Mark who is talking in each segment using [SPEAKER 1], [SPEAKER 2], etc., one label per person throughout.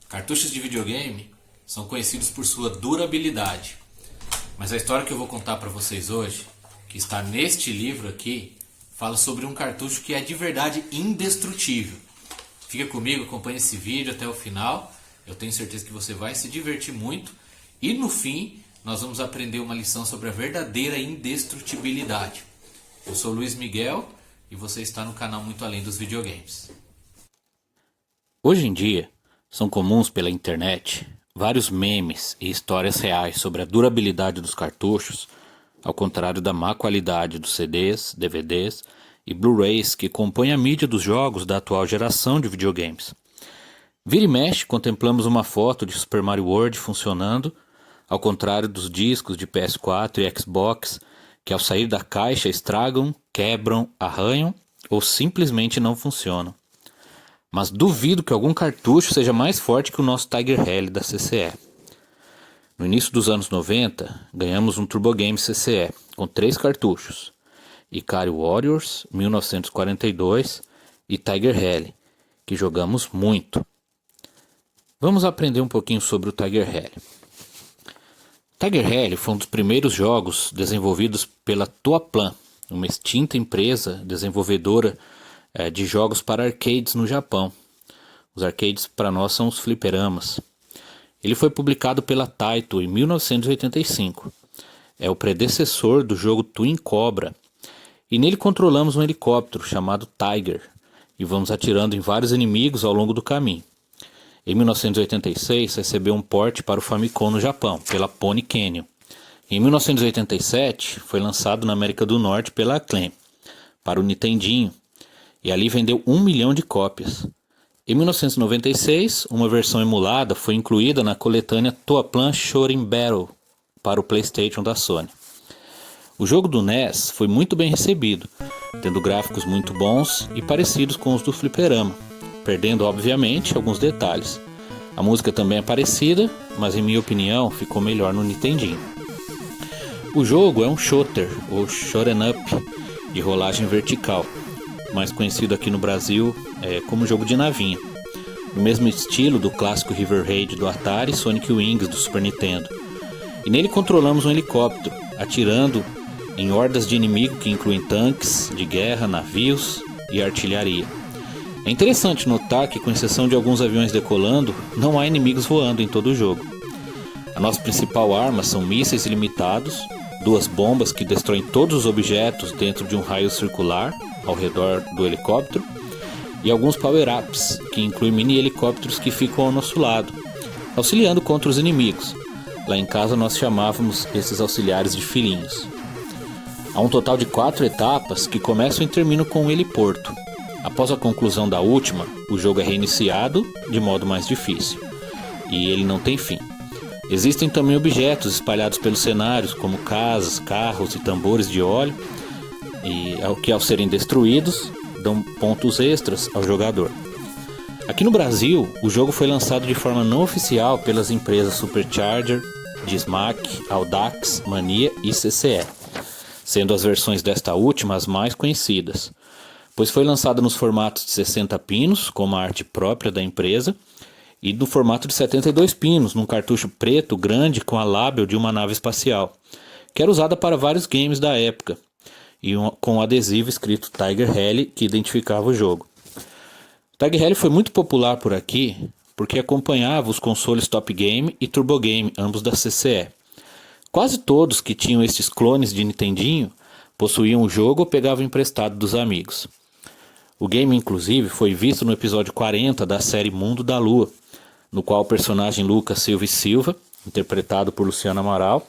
[SPEAKER 1] Cartuchos de videogame são conhecidos por sua durabilidade, mas a história que eu vou contar para vocês hoje, que está neste livro aqui, fala sobre um cartucho que é de verdade indestrutível. Fica comigo, acompanhe esse vídeo até o final, eu tenho certeza que você vai se divertir muito e no fim nós vamos aprender uma lição sobre a verdadeira indestrutibilidade. Eu sou Luiz Miguel e você está no canal Muito Além dos Videogames. Hoje em dia, são comuns pela internet vários memes e histórias reais sobre a durabilidade dos cartuchos, ao contrário da má qualidade dos CDs, DVDs e Blu-rays que compõem a mídia dos jogos da atual geração de videogames. Vira e mexe, contemplamos uma foto de Super Mario World funcionando, ao contrário dos discos de PS4 e Xbox, que ao sair da caixa estragam, quebram, arranham ou simplesmente não funcionam. Mas duvido que algum cartucho seja mais forte que o nosso Tiger Rally da CCE. No início dos anos 90, ganhamos um Turbo Game CCE com 3 cartuchos, Ikari Warriors, 1942 e Tiger Rally, que jogamos muito. Vamos aprender um pouquinho sobre o Tiger Rally. Tiger Rally foi um dos primeiros jogos desenvolvidos pela Toaplan, uma extinta empresa desenvolvedora de jogos para arcades no Japão. Os arcades para nós são os fliperamas. Ele foi publicado pela Taito em 1985. É o predecessor do jogo Twin Cobra. E nele controlamos um helicóptero chamado Tiger e vamos atirando em vários inimigos ao longo do caminho. Em 1986 recebeu um port para o Famicom no Japão, pela Pony Canyon. Em 1987 foi lançado na América do Norte pela Acclaim, para o Nintendinho, e ali vendeu 1 milhão de cópias. Em 1996, uma versão emulada foi incluída na coletânea Toaplan Shooting Battle para o PlayStation da Sony. O jogo do NES foi muito bem recebido, tendo gráficos muito bons e parecidos com os do fliperama, perdendo obviamente alguns detalhes. A música também é parecida, mas em minha opinião ficou melhor no Nintendinho. O jogo é um shooter, ou shoot'em up, de rolagem vertical, mais conhecido aqui no Brasil como jogo de navinha, no mesmo estilo do clássico River Raid do Atari e Sonic Wings do Super Nintendo. E nele controlamos um helicóptero, atirando em hordas de inimigo que incluem tanques de guerra, navios e artilharia. É interessante notar que, com exceção de alguns aviões decolando, não há inimigos voando em todo o jogo. A nossa principal arma são mísseis ilimitados, 2 bombas que destroem todos os objetos dentro de um raio circular ao redor do helicóptero, e alguns power-ups, que incluem mini-helicópteros que ficam ao nosso lado, auxiliando contra os inimigos. Lá em casa nós chamávamos esses auxiliares de filhinhos. Há um total de 4 etapas que começam e terminam com um heliporto. Após a conclusão da última, o jogo é reiniciado de modo mais difícil, e ele não tem fim. Existem também objetos espalhados pelos cenários, como casas, carros e tambores de óleo, e ao serem destruídos, dão pontos extras ao jogador. Aqui no Brasil, o jogo foi lançado de forma não oficial pelas empresas Supercharger, Dismac, Audax, Mania e CCE, sendo as versões desta última as mais conhecidas, pois foi lançado nos formatos de 60 pinos, com uma arte própria da empresa, e no formato de 72 pinos, num cartucho preto grande com a lábel de uma nave espacial, que era usada para vários games da época, e com um adesivo escrito Tiger Rally que identificava o jogo. Tiger Rally foi muito popular por aqui porque acompanhava os consoles Top Game e Turbo Game, ambos da CCE. Quase todos que tinham estes clones de Nintendinho possuíam o jogo ou pegavam emprestado dos amigos. O game inclusive foi visto no episódio 40 da série Mundo da Lua, no qual o personagem Lucas Silva e Silva, interpretado por Luciano Amaral,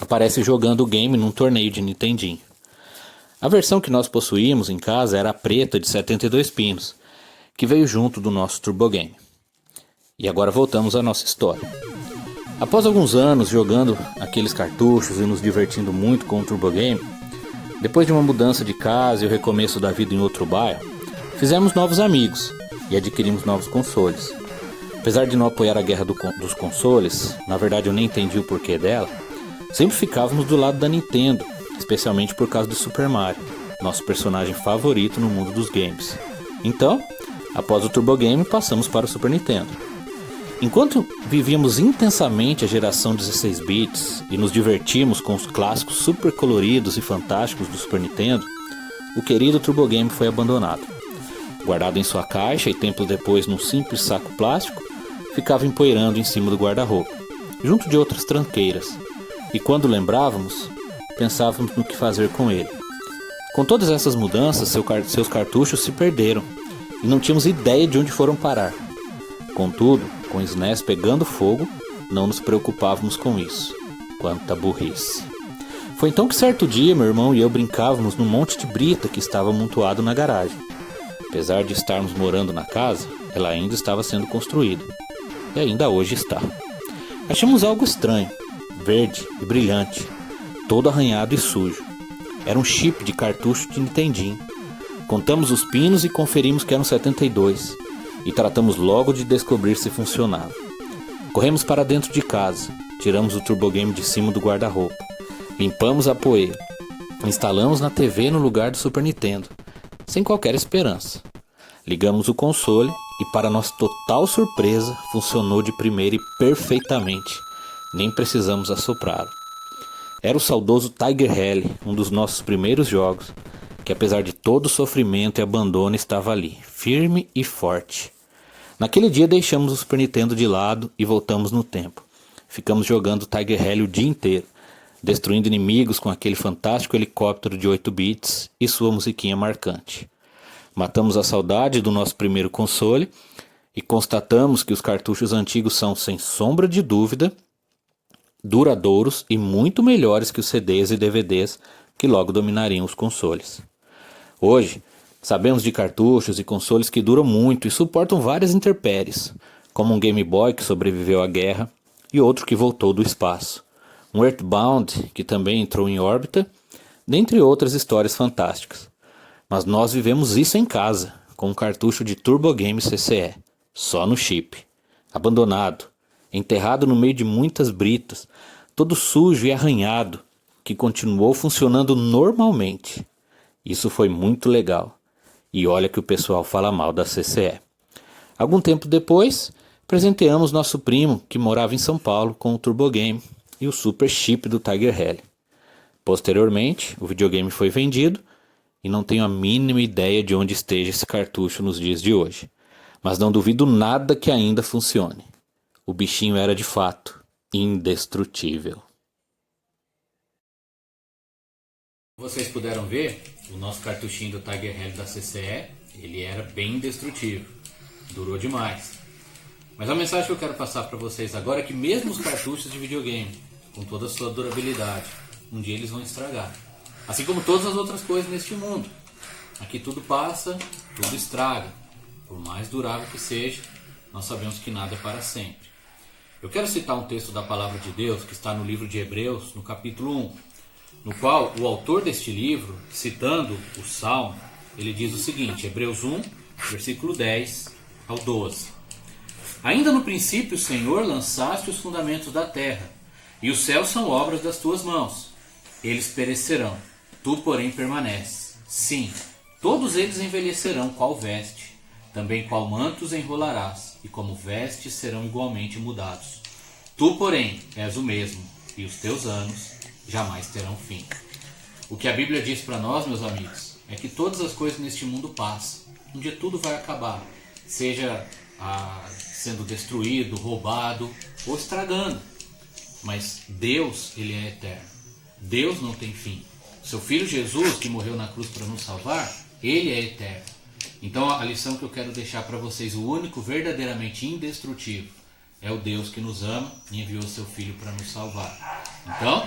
[SPEAKER 1] aparece jogando o game num torneio de Nintendinho. A versão que nós possuímos em casa era a preta de 72 pinos, que veio junto do nosso Turbo Game. E agora voltamos à nossa história. Após alguns anos jogando aqueles cartuchos e nos divertindo muito com o Turbo Game, depois de uma mudança de casa e o recomeço da vida em outro bairro, fizemos novos amigos e adquirimos novos consoles. Apesar de não apoiar a guerra dos consoles, na verdade eu nem entendi o porquê dela, sempre ficávamos do lado da Nintendo, especialmente por causa do Super Mario, nosso personagem favorito no mundo dos games. Então, após o Turbo Game, passamos para o Super Nintendo.
[SPEAKER 2] Enquanto vivíamos intensamente a geração 16 bits e nos divertimos com os clássicos super coloridos e fantásticos do Super Nintendo, o querido Turbo Game foi abandonado. Guardado em sua caixa e tempos depois num simples saco plástico, ficava empoeirando em cima do guarda-roupa, junto de outras tranqueiras, e quando lembrávamos, pensávamos no que fazer com ele. Com todas essas mudanças, seus cartuchos se perderam, e não tínhamos ideia de onde foram parar. Contudo, com o SNES pegando fogo, não nos preocupávamos com isso. Quanta burrice. Foi então que certo dia meu irmão e eu brincávamos num monte de brita que estava amontoado na garagem. Apesar de estarmos morando na casa, ela ainda estava sendo construída. E ainda hoje está. Achamos algo estranho, verde e brilhante, todo arranhado e sujo. Era um chip de cartucho de Nintendinho. Contamos os pinos e conferimos que eram 72. E tratamos logo de descobrir se funcionava. Corremos para dentro de casa, tiramos o Turbo Game de cima do guarda-roupa, limpamos a poeira, instalamos na TV no lugar do Super Nintendo, sem qualquer esperança. Ligamos o console e, para nossa total surpresa, funcionou de primeira e perfeitamente. Nem precisamos assoprá-lo. Era o saudoso Tiger Rally, um dos nossos primeiros jogos, que apesar de todo o sofrimento e abandono estava ali, firme e forte. Naquele dia deixamos o Super Nintendo de lado e voltamos no tempo. Ficamos jogando Tiger Rally o dia inteiro, destruindo inimigos com aquele fantástico helicóptero de 8 bits e sua musiquinha marcante. Matamos a saudade do nosso primeiro console e constatamos que os cartuchos antigos são, sem sombra de dúvida, duradouros e muito melhores que os CDs e DVDs que logo dominariam os consoles. Hoje, sabemos de cartuchos e consoles que duram muito e suportam várias intempéries, como um Game Boy que sobreviveu à guerra e outro que voltou do espaço, um Earthbound que também entrou em órbita, dentre outras histórias fantásticas. Mas nós vivemos isso em casa, com um cartucho de Turbo Game CCE, só no chip, abandonado, enterrado no meio de muitas britas, todo sujo e arranhado, que continuou funcionando normalmente. Isso foi muito legal. E olha que o pessoal fala mal da CCE. Algum tempo depois, presenteamos nosso primo, que morava em São Paulo, com o Turbo Game e o super chip do Tiger Rally. Posteriormente, o videogame foi vendido e não tenho a mínima ideia de onde esteja esse cartucho nos dias de hoje. Mas não duvido nada que ainda funcione. O bichinho era de fato indestrutível.
[SPEAKER 1] Vocês puderam ver, o nosso cartuchinho do Tiger Rally da CCE, ele era bem indestrutível, durou demais. Mas a mensagem que eu quero passar para vocês agora é que mesmo os cartuchos de videogame, com toda a sua durabilidade, um dia eles vão estragar. Assim como todas as outras coisas neste mundo. Aqui tudo passa, tudo estraga. Por mais durável que seja, nós sabemos que nada é para sempre. Eu quero citar um texto da Palavra de Deus que está no livro de Hebreus, no capítulo 1. No qual o autor deste livro, citando o Salmo, ele diz o seguinte, Hebreus 1, versículo 10 ao 12. Ainda no princípio, Senhor, lançaste os fundamentos da terra, e os céus são obras das tuas mãos. Eles perecerão, tu, porém, permaneces. Sim, todos eles envelhecerão qual veste, também qual manto os enrolarás, e como vestes serão igualmente mudados. Tu, porém, és o mesmo, e os teus anos jamais terão fim. O que a Bíblia diz para nós, meus amigos, é que todas as coisas neste mundo passam. Um dia tudo vai acabar, seja sendo destruído, roubado ou estragando. Mas Deus, ele é eterno. Deus não tem fim. Seu Filho Jesus, que morreu na cruz para nos salvar, ele é eterno. Então a lição que eu quero deixar para vocês, o único verdadeiramente indestrutível, é o Deus que nos ama e enviou seu Filho para nos salvar. Então,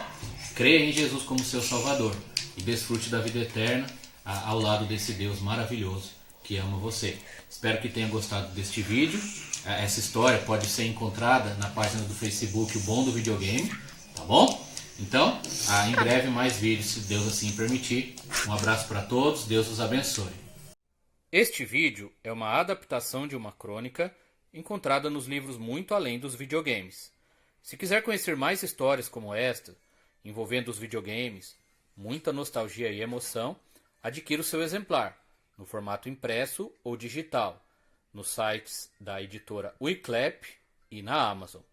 [SPEAKER 1] creia em Jesus como seu Salvador e desfrute da vida eterna ao lado desse Deus maravilhoso que ama você. Espero que tenha gostado deste vídeo. Essa história pode ser encontrada na página do Facebook O Bom do Videogame, tá bom? Então, em breve mais vídeos, se Deus assim permitir. Um abraço para todos, Deus os abençoe. Este vídeo é uma adaptação de uma crônica encontrada nos livros Muito Além dos Videogames. Se quiser conhecer mais histórias como esta, envolvendo os videogames, muita nostalgia e emoção, adquira o seu exemplar, no formato impresso ou digital, nos sites da editora Wiclap
[SPEAKER 2] e na Amazon.